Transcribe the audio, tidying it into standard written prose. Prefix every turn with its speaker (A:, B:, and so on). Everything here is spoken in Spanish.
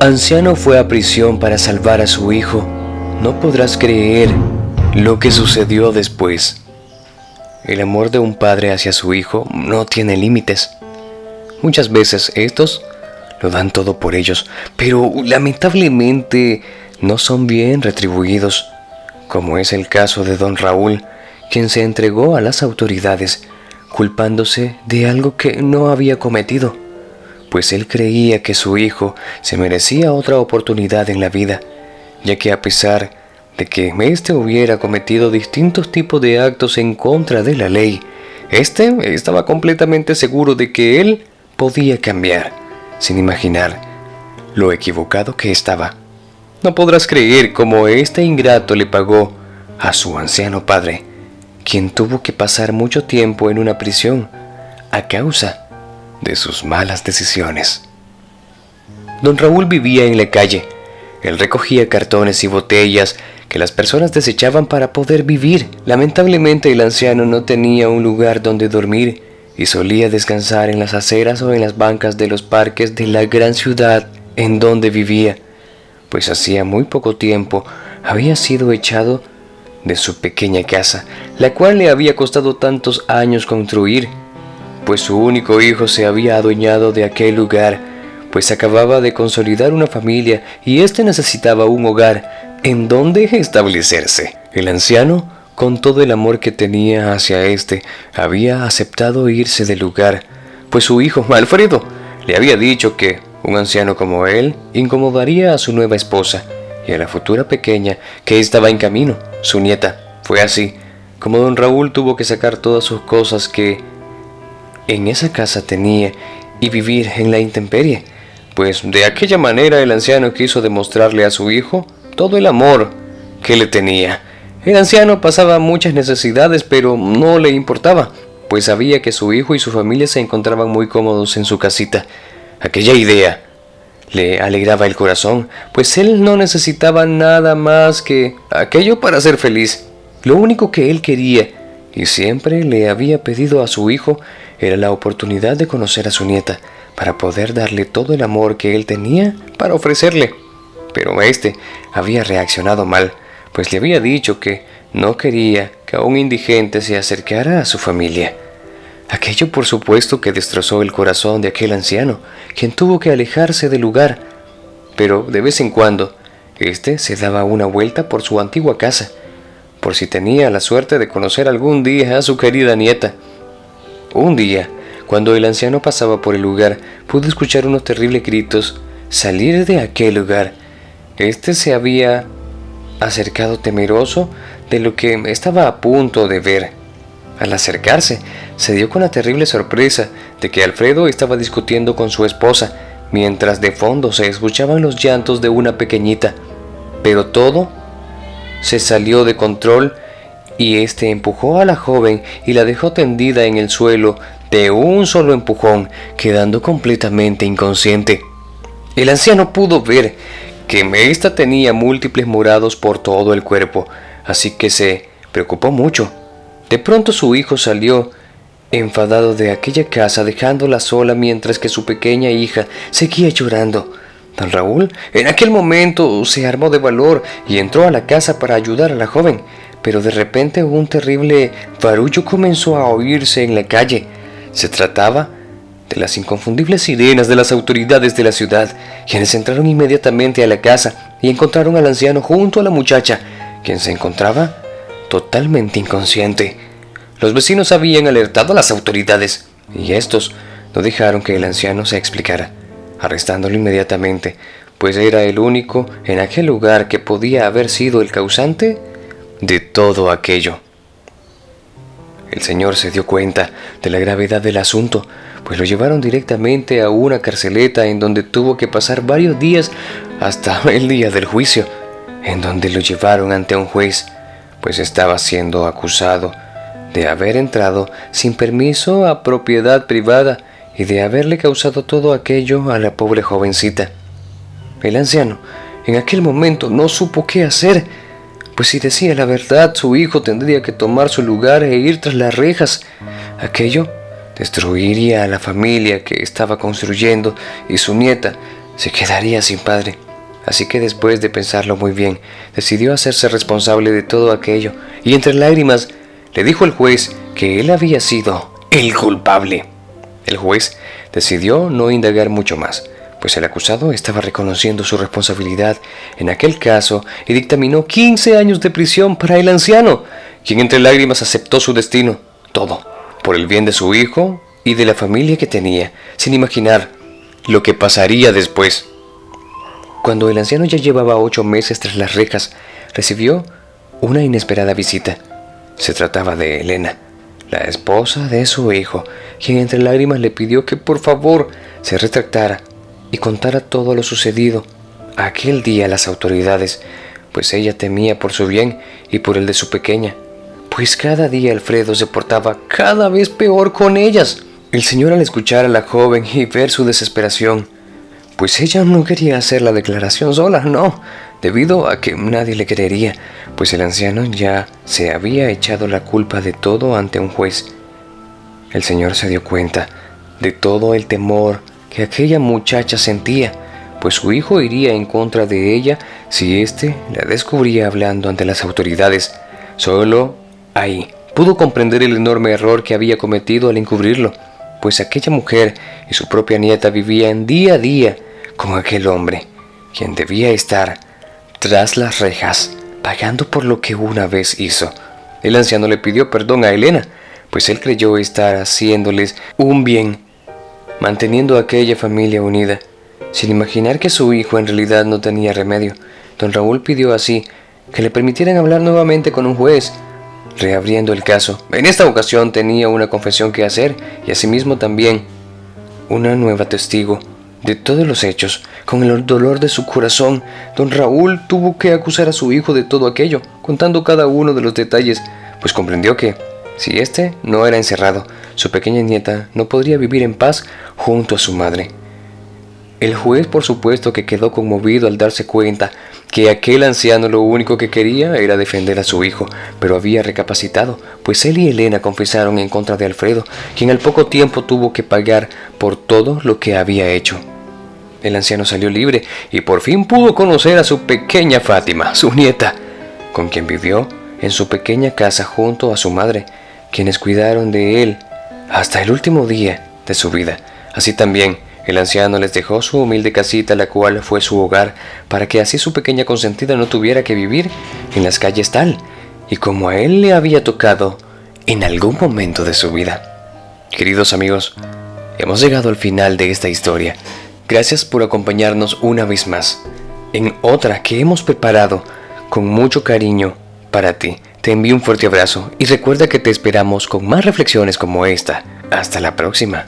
A: anciano fue a prisión para salvar a su hijo. No podrás creer lo que sucedió después. El amor de un padre hacia su hijo no tiene límites. Muchas veces estos lo dan todo por ellos, pero lamentablemente no son bien retribuidos, como es el caso de don Raúl, quien se entregó a las autoridades, culpándose de algo que no había cometido, pues él creía que su hijo se merecía otra oportunidad en la vida, ya que a pesar de que éste hubiera cometido distintos tipos de actos en contra de la ley, éste estaba completamente seguro de que él podía cambiar, sin imaginar lo equivocado que estaba. No podrás creer cómo este ingrato le pagó a su anciano padre, quien tuvo que pasar mucho tiempo en una prisión a causa de sus malas decisiones. Don Raúl vivía en la calle. Él recogía cartones y botellas que las personas desechaban para poder vivir. Lamentablemente el anciano no tenía un lugar donde dormir y solía descansar en las aceras o en las bancas de los parques de la gran ciudad en donde vivía, pues hacía muy poco tiempo había sido echado de su pequeña casa, la cual le había costado tantos años construir, pues su único hijo se había adueñado de aquel lugar, pues acababa de consolidar una familia y éste necesitaba un hogar en donde establecerse. El anciano, con todo el amor que tenía hacia éste, había aceptado irse del lugar, pues su hijo, Alfredo, le había dicho que un anciano como él incomodaría a su nueva esposa y a la futura pequeña que estaba en camino, su nieta. Fue así como don Raúl tuvo que sacar todas sus cosas que en esa casa tenía y vivir en la intemperie, pues de aquella manera el anciano quiso demostrarle a su hijo todo el amor que le tenía. El anciano pasaba muchas necesidades, pero no le importaba, pues sabía que su hijo y su familia se encontraban muy cómodos en su casita. Aquella idea le alegraba el corazón, pues él no necesitaba nada más que aquello para ser feliz. Lo único que él quería, y siempre le había pedido a su hijo, era la oportunidad de conocer a su nieta, para poder darle todo el amor que él tenía para ofrecerle. Pero éste había reaccionado mal, pues le había dicho que no quería que a un indigente se acercara a su familia. Aquello por supuesto que destrozó el corazón de aquel anciano, quien tuvo que alejarse del lugar. Pero de vez en cuando, éste se daba una vuelta por su antigua casa, por si tenía la suerte de conocer algún día a su querida nieta. Un día, cuando el anciano pasaba por el lugar, pudo escuchar unos terribles gritos salir de aquel lugar. Este se había acercado temeroso de lo que estaba a punto de ver. Al acercarse, se dio con la terrible sorpresa de que Alfredo estaba discutiendo con su esposa, mientras de fondo se escuchaban los llantos de una pequeñita. Pero todo se salió de control y este empujó a la joven y la dejó tendida en el suelo de un solo empujón, quedando completamente inconsciente. El anciano pudo ver que ésta tenía múltiples morados por todo el cuerpo, así que se preocupó mucho. De pronto su hijo salió enfadado de aquella casa, dejándola sola mientras que su pequeña hija seguía llorando. Don Raúl en aquel momento se armó de valor y entró a la casa para ayudar a la joven, pero de repente un terrible barullo comenzó a oírse en la calle. Se trataba de las inconfundibles sirenas de las autoridades de la ciudad, quienes entraron inmediatamente a la casa y encontraron al anciano junto a la muchacha, quien se encontraba totalmente inconsciente. Los vecinos habían alertado a las autoridades y estos no dejaron que el anciano se explicara, arrestándolo inmediatamente, pues era el único en aquel lugar que podía haber sido el causante de todo aquello. El señor se dio cuenta de la gravedad del asunto, pues lo llevaron directamente a una carceleta en donde tuvo que pasar varios días hasta el día del juicio, en donde lo llevaron ante un juez, pues estaba siendo acusado de haber entrado sin permiso a propiedad privada y de haberle causado todo aquello a la pobre jovencita. El anciano en aquel momento no supo qué hacer, pues si decía la verdad, su hijo tendría que tomar su lugar e ir tras las rejas. Aquello destruiría a la familia que estaba construyendo y su nieta se quedaría sin padre. Así que después de pensarlo muy bien, decidió hacerse responsable de todo aquello y entre lágrimas le dijo al juez que él había sido el culpable. El juez decidió no indagar mucho más, pues el acusado estaba reconociendo su responsabilidad en aquel caso y dictaminó 15 años de prisión para el anciano, quien entre lágrimas aceptó su destino, todo, por el bien de su hijo y de la familia que tenía, sin imaginar lo que pasaría después. Cuando el anciano ya llevaba 8 meses tras las rejas, recibió una inesperada visita. Se trataba de Elena, la esposa de su hijo, quien entre lágrimas le pidió que por favor se retractara y contara todo lo sucedido aquel día a las autoridades, pues ella temía por su bien y por el de su pequeña, pues cada día Alfredo se portaba cada vez peor con ellas. El señor, al escuchar a la joven y ver su desesperación, pues ella no quería hacer la declaración sola, no, debido a que nadie le creería, pues el anciano ya se había echado la culpa de todo ante un juez. El señor se dio cuenta de todo el temor que aquella muchacha sentía, pues su hijo iría en contra de ella si éste la descubría hablando ante las autoridades. Solo ahí pudo comprender el enorme error que había cometido al encubrirlo, pues aquella mujer y su propia nieta vivían día a día con aquel hombre, quien debía estar tras las rejas, pagando por lo que una vez hizo. El anciano le pidió perdón a Elena, pues él creyó estar haciéndoles un bien, manteniendo a aquella familia unida, sin imaginar que su hijo en realidad no tenía remedio. Don Raúl pidió así que le permitieran hablar nuevamente con un juez, reabriendo el caso. En esta ocasión tenía una confesión que hacer y asimismo también una nueva testigo de todos los hechos. Con el dolor de su corazón, don Raúl tuvo que acusar a su hijo de todo aquello, contando cada uno de los detalles, pues comprendió que, si éste no era encerrado, su pequeña nieta no podría vivir en paz junto a su madre. El juez, por supuesto, que quedó conmovido al darse cuenta que aquel anciano lo único que quería era defender a su hijo, pero había recapacitado, pues él y Elena confesaron en contra de Alfredo, quien al poco tiempo tuvo que pagar por todo lo que había hecho. El anciano salió libre y por fin pudo conocer a su pequeña Fátima, su nieta, con quien vivió en su pequeña casa junto a su madre, quienes cuidaron de él hasta el último día de su vida. Así también, el anciano les dejó su humilde casita, la cual fue su hogar, para que así su pequeña consentida no tuviera que vivir en las calles tal y como a él le había tocado en algún momento de su vida. Queridos amigos, hemos llegado al final de esta historia. Gracias por acompañarnos una vez más en otra que hemos preparado con mucho cariño para ti. Te envío un fuerte abrazo y recuerda que te esperamos con más reflexiones como esta. Hasta la próxima.